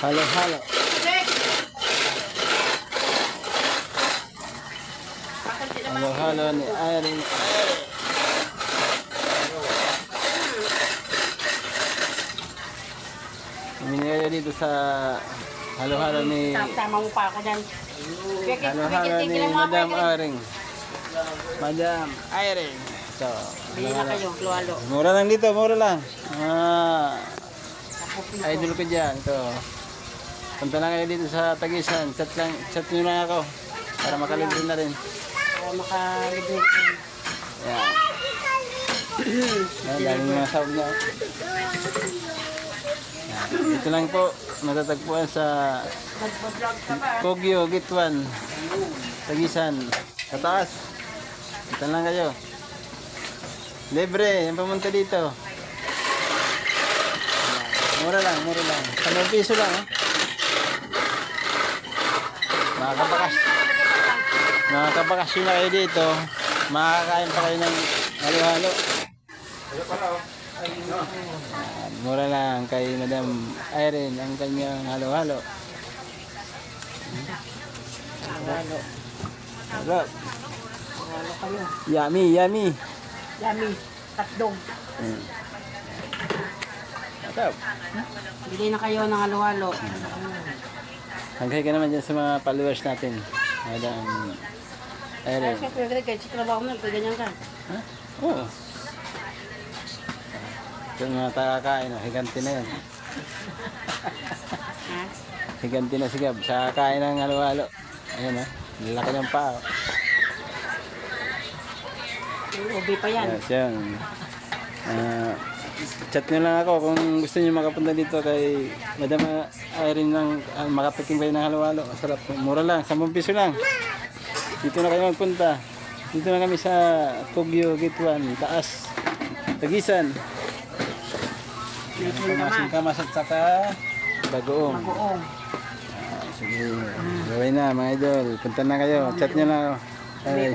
Halo-halo. Halo-halo ni Irene. Minigay dito sa halo-halo ni Sama mo pa ako dyan. halo-halo ni Madam Irene. Madam Irene. So, Bili na kayo, luwalo. mura lang dito, mura lang. Idol ko dyan. Ito. Punta lang kayo dito sa Tagisan. Chat nyo lang ako. Para makalibre na rin. Para makalibre. Yan. Yan, daming mga sahog na. Yan. Dito lang po. Matatagpuan sa Kogyo, Gitwan. Tagisan. Sa taas. Dito lang kayo. Libre. Yung pumunta dito. Mura lang, mura lang. 10 piso lang, oh. Makakabakasyon na kayo dito. Makakain pa kayo ng halo-halo. Mura lang kay Madam Irene ang kanyang halo-halo. Luwalo. Halo. Luwalo kayo. Yummy, yummy. Yummy. Tatdog. Sarap. Bili na kayo ng halo-halo. Hanggang ka naman dyan sa mga followers natin. Madam Ay, Irene. siyempre, kahit sa trabaho mo, ganyan ka. Ha? Oo. Ito mga takakain, oh. Higanti na yan. Ha? Higanti na si Gab. Sa kain ng halo-halo. Ayan, ha. Lalaki ng paa. Yung ubi pa yan. Yes, yan. Chat nyo lang ako kung gusto nyo makapunta dito kay Madam Irene ng makatikim kayo ng halo-halo. Masarap. Mura lang. 10 piso lang. Dito na kayo magpunta. Dito na kami sa Kogyo, Gitwan. Taas. Tagisan. Kamasin at saka Bagoong. Bagoong. Sige. Gawin na mga idol. Punta na kayo. Chat nyo lang ako. Bye.